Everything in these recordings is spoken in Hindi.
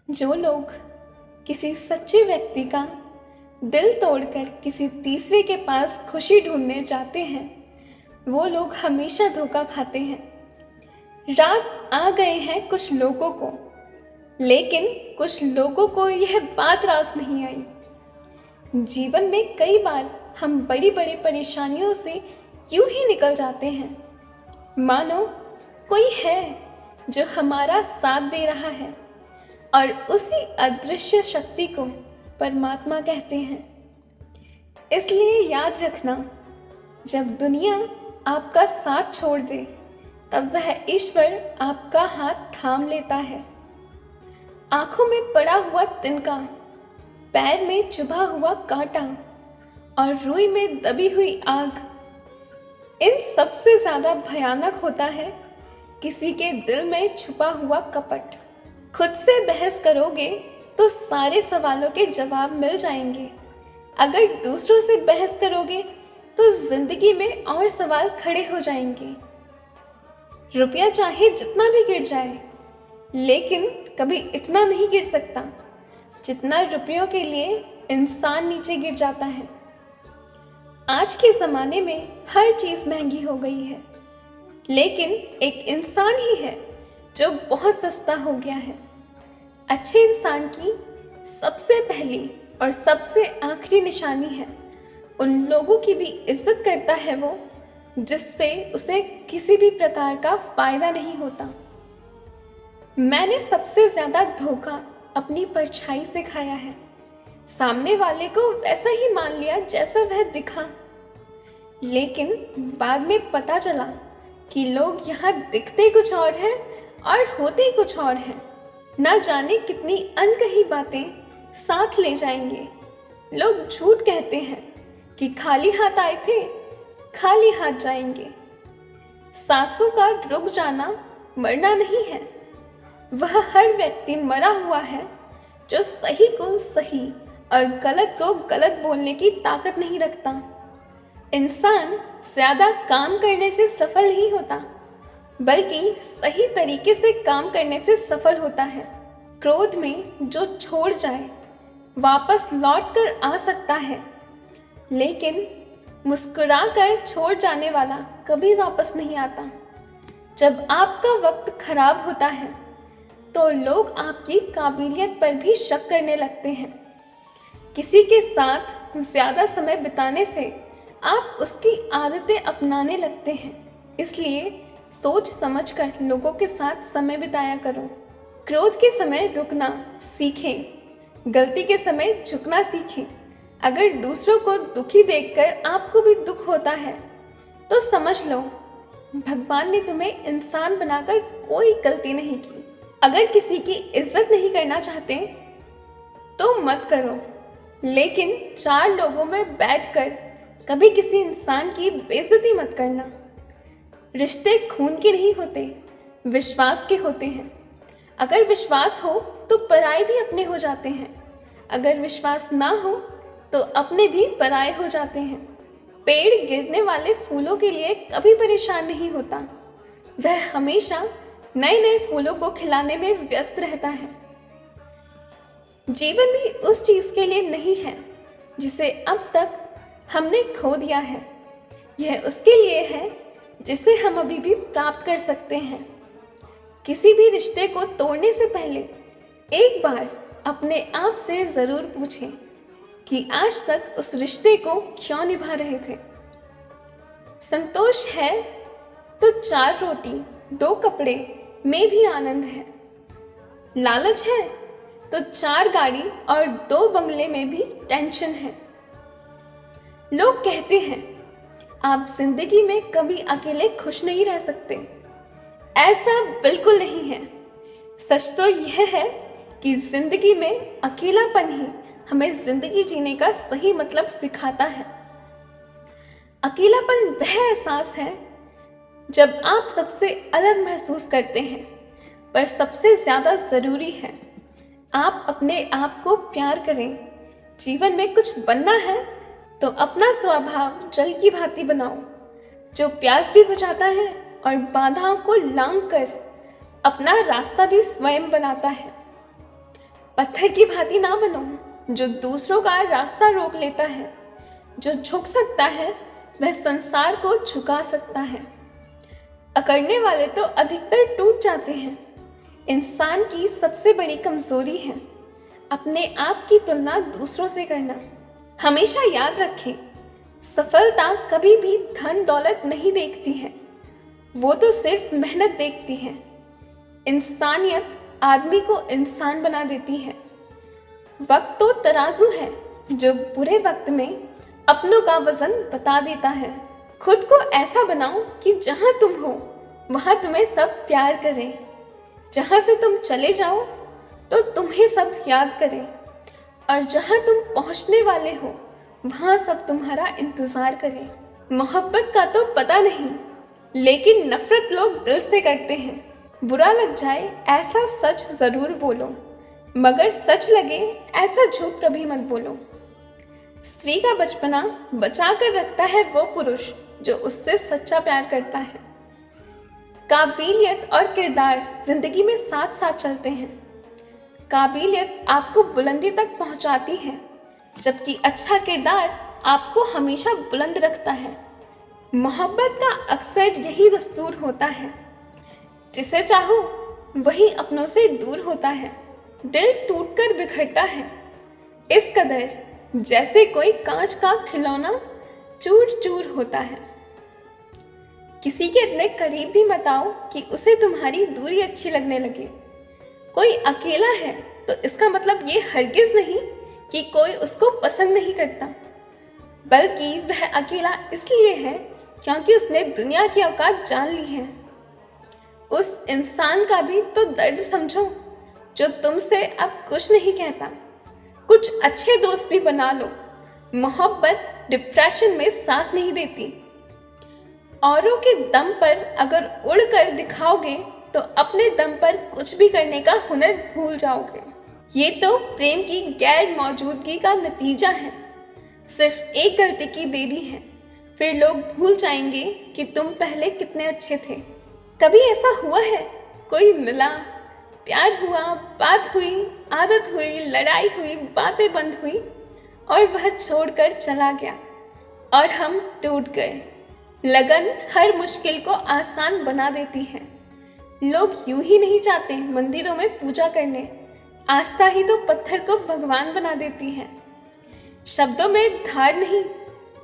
जो लोग किसी सच्चे व्यक्ति का दिल तोड़कर किसी तीसरे के पास खुशी ढूंढने जाते हैं, वो लोग हमेशा धोखा खाते हैं। रास आ गए हैं कुछ लोगों को, लेकिन कुछ लोगों को यह बात रास नहीं आई। जीवन में कई बार हम बड़ी बड़ी परेशानियों से यूं ही निकल जाते हैं, मानो कोई है जो हमारा साथ दे रहा है, और उसी अदृश्य शक्ति को परमात्मा कहते हैं। इसलिए याद रखना, जब दुनिया आपका साथ छोड़ दे, तब वह ईश्वर आपका हाथ थाम लेता है। आंखों में पड़ा हुआ तिनका, पैर में चुभा हुआ कांटा और रुई में दबी हुई आग, इन सबसे ज्यादा भयानक होता है किसी के दिल में छुपा हुआ कपट। खुद से बहस करोगे तो सारे सवालों के जवाब मिल जाएंगे। अगर दूसरों से बहस करोगे तो जिंदगी में और सवाल खड़े हो जाएंगे। रुपया चाहे जितना भी गिर जाए, लेकिन कभी इतना नहीं गिर सकता जितना रुपयों के लिए इंसान नीचे गिर जाता है। आज के ज़माने में हर चीज़ महंगी हो गई है, लेकिन एक इंसान ही है जो बहुत सस्ता हो गया है। अच्छे इंसान की सबसे पहली और सबसे आखिरी निशानी है, उन लोगों की भी इज्जत करता है वो जिससे उसे किसी भी प्रकार का फायदा नहीं होता। मैंने सबसे ज्यादा धोखा अपनी परछाई से खाया है। सामने वाले को वैसा ही मान लिया जैसा वह दिखा, लेकिन बाद में पता चला कि लोग यहाँ दिखते कुछ और हैं और होते कुछ और हैं। ना जाने कितनी अनकही बातें साथ ले जाएंगे। लोग झूठ कहते हैं कि खाली हाथ आए थे, खाली हाथ जाएंगे। सांसों का रुक जाना मरना नहीं है, वह हर व्यक्ति मरा हुआ है जो सही को सही और गलत को गलत बोलने की ताकत नहीं रखता। इंसान ज्यादा काम करने से सफल नहीं होता, बल्कि सही तरीके से काम करने से सफल होता है। क्रोध में जो छोड़ जाए वापस लौट कर आ सकता है, लेकिन मुस्कुराकर छोड़ जाने वाला कभी वापस नहीं आता। जब आपका वक्त खराब होता है तो लोग आपकी काबिलियत पर भी शक करने लगते हैं। किसी के साथ ज्यादा समय बिताने से आप उसकी आदतें अपनाने लगते हैं, इसलिए सोच समझकर लोगों के साथ समय बिताया करो। क्रोध के समय रुकना सीखें, गलती के समय झुकना सीखें। अगर दूसरों को दुखी देखकर आपको भी दुख होता है तो समझ लो भगवान ने तुम्हें इंसान बनाकर कोई गलती नहीं की। अगर किसी की इज्जत नहीं करना चाहते तो मत करो, लेकिन चार लोगों में बैठकर कभी किसी इंसान की बेइज्जती मत करना। रिश्ते खून के नहीं होते, विश्वास के होते हैं। अगर विश्वास हो तो पराये भी अपने हो जाते हैं, अगर विश्वास ना हो तो अपने भी पराये हो जाते हैं। पेड़ गिरने वाले फूलों के लिए कभी परेशान नहीं होता, वह हमेशा नए नए फूलों को खिलाने में व्यस्त रहता है। जीवन भी उस चीज के लिए नहीं है जिसे अब तक हमने खो दिया है, यह उसके लिए है जिसे हम अभी भी प्राप्त कर सकते हैं। किसी भी रिश्ते को तोड़ने से पहले एक बार अपने आप से जरूर पूछें कि आज तक उस रिश्ते को क्यों निभा रहे थे। संतोष है तो 4 रोटी 2 कपड़े में भी आनंद है। लालच है तो 4 गाड़ी और 2 बंगले में भी टेंशन है। लोग कहते हैं आप जिंदगी में कभी अकेले खुश नहीं रह सकते। ऐसा बिल्कुल नहीं है। सच तो यह है कि जिंदगी में अकेलापन ही हमें जिंदगी जीने का सही मतलब सिखाता है। अकेलापन वह एहसास है जब आप सबसे अलग महसूस करते हैं, पर सबसे ज्यादा जरूरी है आप अपने आप को प्यार करें। जीवन में कुछ बनना है तो अपना स्वभाव जल की भांति बनाओ, जो प्यास भी बुझाता है और बाधाओं को लांघ कर अपना रास्ता भी स्वयं बनाता है। पत्थर की भांति ना बनो जो दूसरों का रास्ता रोक लेता है। जो झुक सकता है वह संसार को झुका सकता है। अकड़ने वाले तो अधिकतर टूट जाते हैं। इंसान की सबसे बड़ी कमजोरी है अपने आप की तुलना दूसरों से करना। हमेशा याद रखें, सफलता कभी भी धन दौलत नहीं देखती है, वो तो सिर्फ मेहनत देखती है। इंसानियत आदमी को इंसान बना देती है। वक्त तो तराजू है जो बुरे वक्त में अपनों का वजन बता देता है। खुद को ऐसा बनाओ कि जहां तुम हो वहां तुम्हें सब प्यार करें। जहां से तुम चले जाओ तो तुम्हें सब याद करें, और जहां तुम पहुंचने वाले हो वहां सब तुम्हारा इंतजार करें। मोहब्बत का तो पता नहीं, लेकिन नफरत लोग दिल से करते हैं। बुरा लग जाए ऐसा सच जरूर बोलो, मगर सच लगे ऐसा झूठ कभी मत बोलो। स्त्री का बचपना बचा कर रखता है वो पुरुष जो उससे सच्चा प्यार करता है। काबिलियत और किरदार जिंदगी में साथ साथ चलते हैं। काबिलियत आपको बुलंदी तक पहुंचाती है, जबकि अच्छा किरदार आपको हमेशा बुलंद रखता है। मोहब्बत का अक्सर यही दस्तूर होता है, जिसे चाहो वही अपनों से दूर होता है। दिल टूटकर बिखरता है इस कदर जैसे कोई कांच का खिलौना चूर चूर होता है। किसी के इतने करीब भी मत आओ कि उसे तुम्हारी दूरी अच्छी लगने लगे। कोई अकेला है तो इसका मतलब ये हरगिज नहीं कि कोई उसको पसंद नहीं करता, बल्कि वह अकेला इसलिए है क्योंकि उसने दुनिया की औकात जान ली है। उस इंसान का भी तो दर्द समझो जो तुमसे अब कुछ नहीं कहता। कुछ अच्छे दोस्त भी बना लो। मोहब्बत डिप्रेशन में साथ नहीं देती। औरों के दम पर अगर उड़कर दिखाओगे तो अपने दम पर कुछ भी करने का हुनर भूल जाओगे। ये तो प्रेम की गैर मौजूदगी का नतीजा है। सिर्फ एक गलती की देरी है, फिर लोग भूल जाएंगे कि तुम पहले कितने अच्छे थे। कभी ऐसा हुआ है कोई मिला, प्यार हुआ, बात हुई, आदत हुई, लड़ाई हुई, बातें बंद हुई और वह छोड़कर चला गया और हम टूट गए। लगन हर मुश्किल को आसान बना देती है। लोग यूं ही नहीं जाते मंदिरों में पूजा करने, आस्था ही तो पत्थर को भगवान बना देती है। शब्दों में धार नहीं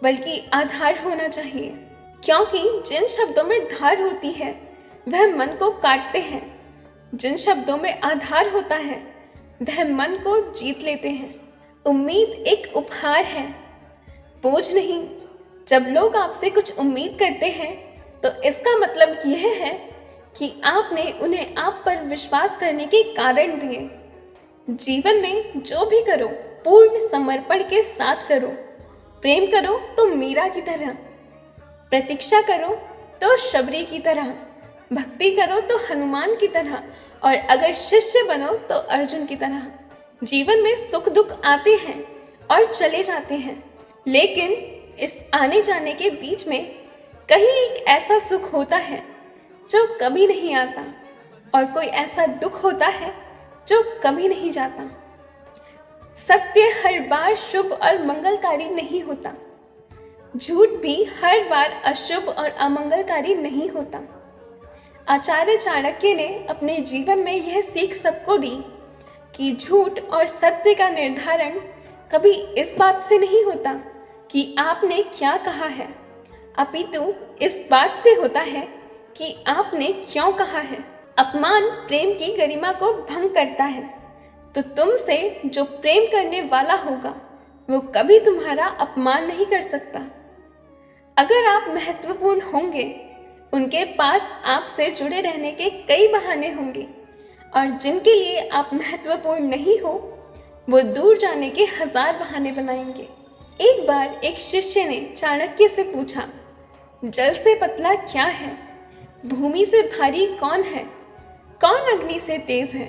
बल्कि आधार होना चाहिए, क्योंकि जिन शब्दों में धार होती है वह मन को काटते हैं। जिन शब्दों में आधार होता है वह मन को जीत लेते हैं। उम्मीद एक उपहार है, बोझ नहीं। जब लोग आपसे कुछ उम्मीद करते हैं तो इसका मतलब यह है कि आपने उन्हें आप पर विश्वास करने के कारण दिए। जीवन में जो भी करो पूर्ण समर्पण के साथ करो। प्रेम करो तो मीरा की तरह, प्रतीक्षा करो तो शबरी की तरह, भक्ति करो तो हनुमान की तरह, और अगर शिष्य बनो तो अर्जुन की तरह। जीवन में सुख दुख आते हैं और चले जाते हैं, लेकिन इस आने जाने के बीच में कहीं एक ऐसा सुख होता है जो कभी नहीं आता, और कोई ऐसा दुख होता है जो कभी नहीं जाता। सत्य हर बार शुभ और मंगलकारी नहीं होता। झूठ भी हर बार अशुभ और अमंगलकारी नहीं होता। आचार्य चाणक्य ने अपने जीवन में यह सीख सबको दी कि झूठ और सत्य का निर्धारण कभी इस बात से नहीं होता कि आपने क्या कहा है, अपितु इस बात से होता है कि आपने क्यों कहा है। अपमान प्रेम की गरिमा को भंग करता है, तो तुमसे जो प्रेम करने वाला होगा वो कभी तुम्हारा अपमान नहीं कर सकता। अगर आप महत्वपूर्ण होंगे, उनके पास आपसे जुड़े रहने के कई बहाने होंगे, और जिनके लिए आप महत्वपूर्ण नहीं हो वो दूर जाने के 1000 बहाने बनाएंगे। एक बार एक शिष्य ने चाणक्य से पूछा, जल से पतला क्या है, भूमि से भारी कौन है, कौन अग्नि से तेज है,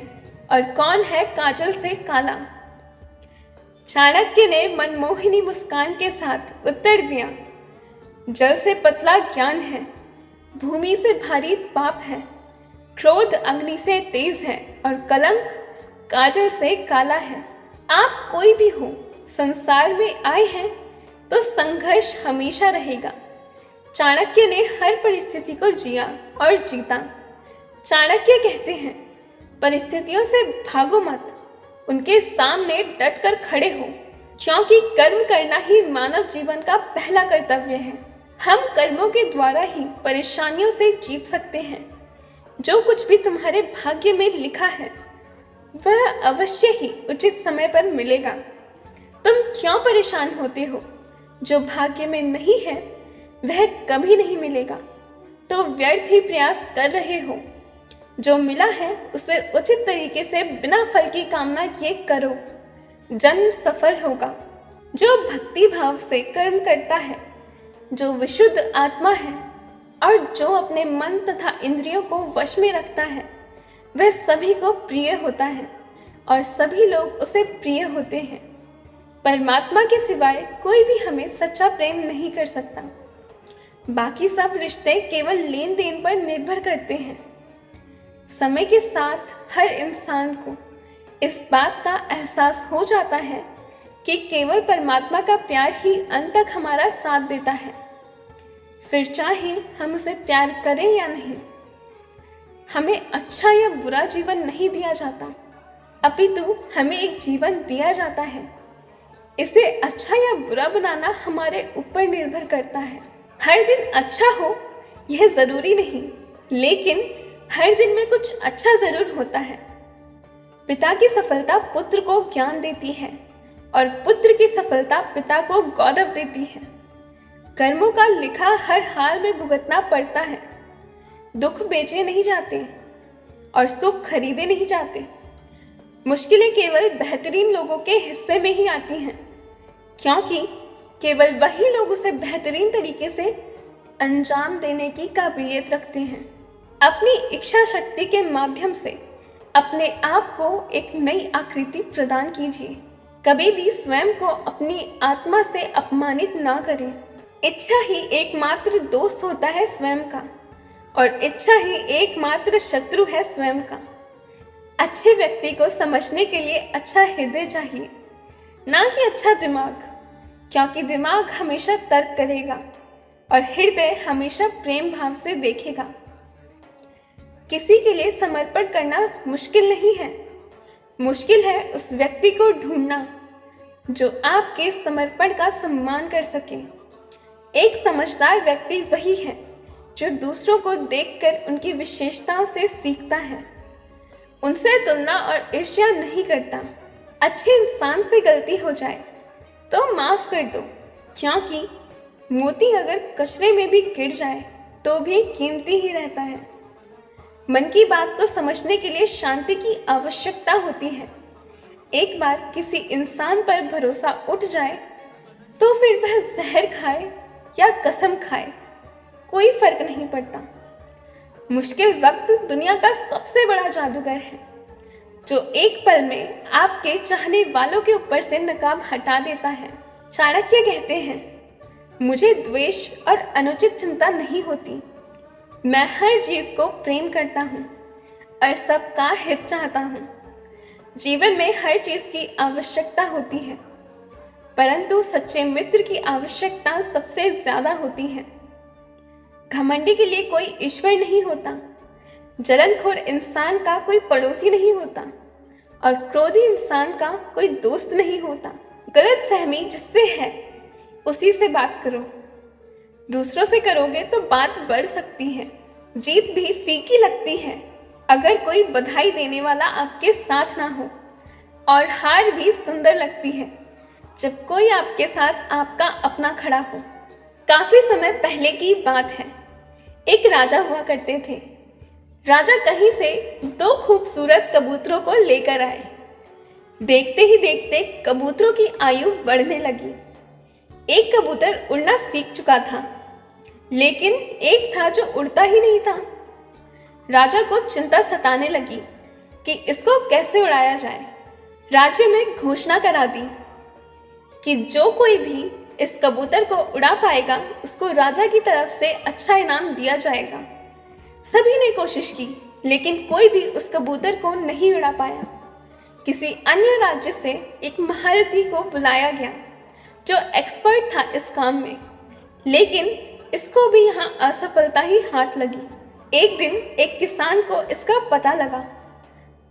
और कौन है काजल से काला। चाणक्य ने मनमोहिनी मुस्कान के साथ उत्तर दिया, जल से पतला ज्ञान है, भूमि से भारी पाप है, क्रोध अग्नि से तेज है, और कलंक काजल से काला है। आप कोई भी हो, संसार में आए हैं तो संघर्ष हमेशा रहेगा। चाणक्य ने हर परिस्थिति को जिया और जीता। चाणक्य कहते हैं, परिस्थितियों से भागो मत, उनके सामने डट कर खड़े हो, क्योंकि कर्म करना ही मानव जीवन का पहला कर्तव्य है। हम कर्मों के द्वारा ही परेशानियों से जीत सकते हैं। जो कुछ भी तुम्हारे भाग्य में लिखा है वह अवश्य ही उचित समय पर मिलेगा। तुम क्यों परेशान होते हो? जो भाग्य में नहीं है वह कभी नहीं मिलेगा, तो व्यर्थ ही प्रयास कर रहे हो। जो मिला है उसे उचित तरीके से बिना फल की कामना किए करो, जन्म सफल होगा। जो भक्ति भाव से कर्म करता है, जो विशुद्ध आत्मा है और जो अपने मन तथा इंद्रियों को वश में रखता है, वह सभी को प्रिय होता है और सभी लोग उसे प्रिय होते हैं। परमात्मा के सिवाय कोई भी हमें सच्चा प्रेम नहीं कर सकता। बाकी सब रिश्ते केवल लेन देन पर निर्भर करते हैं। समय के साथ हर इंसान को इस बात का एहसास हो जाता है कि केवल परमात्मा का प्यार ही अंत तक हमारा साथ देता है। फिर चाहे हम उसे प्यार करें या नहीं, हमें अच्छा या बुरा जीवन नहीं दिया जाता, अपितु हमें एक जीवन दिया जाता है। इसे अच्छा या बुरा बनाना हमारे ऊपर निर्भर करता है। हर दिन अच्छा हो यह जरूरी नहीं, लेकिन हर दिन में कुछ अच्छा जरूर होता है। पिता की सफलता पुत्र को ज्ञान देती है और पुत्र की सफलता पिता को गौरव देती है। कर्मों का लिखा हर हाल में भुगतना पड़ता है। दुख बेचे नहीं जाते और सुख खरीदे नहीं जाते। मुश्किलें केवल बेहतरीन लोगों के हिस्से में ही आती हैं, क्योंकि केवल वही लोग उसे बेहतरीन तरीके से अंजाम देने की काबिलियत रखते हैं। अपनी इच्छा शक्ति के माध्यम से अपने आप को एक नई आकृति प्रदान कीजिए। कभी भी स्वयं को अपनी आत्मा से अपमानित ना करें। इच्छा ही एकमात्र दोस्त होता है स्वयं का, और इच्छा ही एकमात्र शत्रु है स्वयं का। अच्छे व्यक्ति को समझने के लिए अच्छा हृदय चाहिए, ना कि अच्छा दिमाग, क्योंकि दिमाग हमेशा तर्क करेगा और हृदय हमेशा प्रेम भाव से देखेगा। किसी के लिए समर्पण करना मुश्किल नहीं है, मुश्किल है उस व्यक्ति को ढूंढना जो आपके समर्पण का सम्मान कर सके। एक समझदार व्यक्ति वही है जो दूसरों को देखकर उनकी विशेषताओं से सीखता है, उनसे तुलना और ईर्ष्या नहीं करता। अच्छे इंसान से गलती हो जाए तो माफ कर दो, क्योंकि मोती अगर कचरे में भी गिर जाए तो भी कीमती ही रहता है। मन की बात को समझने के लिए शांति की आवश्यकता होती है। एक बार किसी इंसान पर भरोसा उठ जाए तो फिर वह जहर खाए या कसम खाए, कोई फर्क नहीं पड़ता। मुश्किल वक्त दुनिया का सबसे बड़ा जादूगर है, जो एक पल में आपके चाहने वालों के ऊपर से नकाब हटा देता है। चाणक्य कहते हैं, मुझे द्वेष और अनुचित चिंता नहीं होती। मैं हर जीव को प्रेम करता हूँ और सबका हित चाहता हूँ। जीवन में हर चीज की आवश्यकता होती है, परंतु सच्चे मित्र की आवश्यकता सबसे ज्यादा होती है। घमंडी के लिए कोई ईश्वर नहीं होता, जलनखोर इंसान का कोई पड़ोसी नहीं होता और क्रोधी इंसान का कोई दोस्त नहीं होता। गलत फहमी जिससे है उसी से बात करो। दूसरों से करोगे तो बात बढ़ सकती है। जीत भी फीकी लगती है अगर कोई बधाई देने वाला आपके साथ ना हो, और हार भी सुंदर लगती है जब कोई आपके साथ आपका अपना खड़ा हो। काफी समय पहले की बात है, एक राजा हुआ करते थे। राजा कहीं से दो खूबसूरत कबूतरों को लेकर आए। देखते ही देखते कबूतरों की आयु बढ़ने लगी। एक कबूतर उड़ना सीख चुका था, लेकिन एक था जो उड़ता ही नहीं था। राजा को चिंता सताने लगी कि इसको कैसे उड़ाया जाए। राज्य में घोषणा करा दी कि जो कोई भी इस कबूतर को उड़ा पाएगा उसको राजा की तरफ से अच्छा इनाम दिया जाएगा। सभी ने कोशिश की, लेकिन कोई भी उस कबूतर को नहीं उड़ा पाया। किसी अन्य राज्य से एक महारथी को बुलाया गया जो एक्सपर्ट था इस काम में, लेकिन इसको भी यहाँ असफलता ही हाथ लगी। एक दिन एक किसान को इसका पता लगा।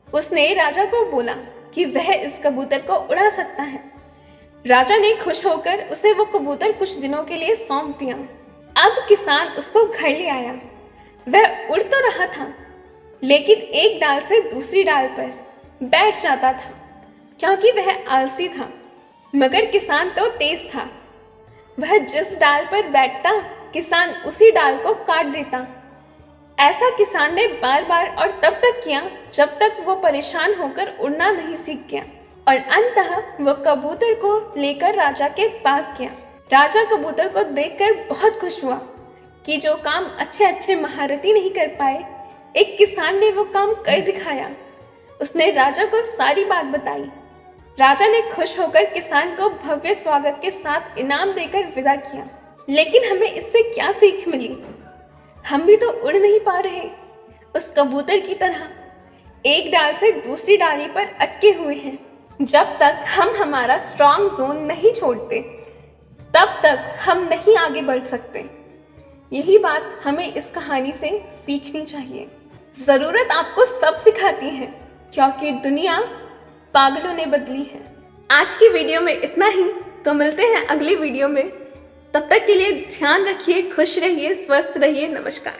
उसने राजा को बोला कि वह इस कबूतर को उड़ा सकता है। राजा ने खुश होकर उसे वो कबूतर कुछ दिनों के लिए सौंप दिया। अब किसान उसको घर ले आया। वह उड़ तो रहा था, लेकिन एक डाल से दूसरी डाल पर बैठ जाता था क्योंकि वह आलसी था। मगर किसान तो तेज था। वह जिस डाल पर बैठता, किसान उसी डाल को काट देता। ऐसा किसान ने बार बार और तब तक किया जब तक वो परेशान होकर उड़ना नहीं सीख गया, और अंततः वो कबूतर को लेकर राजा के पास गया। राजा कबूतर को देखकर बहुत खुश हुआ कि जो काम अच्छे अच्छे महारथी नहीं कर पाए, एक किसान ने वो काम कर दिखाया। उसने राजा को सारी बात बताई। राजा ने खुश होकर किसान को भव्य स्वागत के साथ इनाम देकर विदा किया। लेकिन हमें इससे क्या सीख मिली? हम भी तो उड़ नहीं पा रहे उस कबूतर की तरह, एक डाल से दूसरी डाली पर अटके हुए हैं। जब तक हम हमारा स्ट्रॉन्ग जोन नहीं छोड़ते, तब तक हम नहीं आगे बढ़ सकते। यही बात हमें इस कहानी से सीखनी चाहिए। जरूरत आपको सब सिखाती है, क्योंकि दुनिया पागलों ने बदली है। आज की वीडियो में इतना ही, तो मिलते हैं अगली वीडियो में। तब तक के लिए ध्यान रखिए, खुश रहिए, स्वस्थ रहिए। नमस्कार।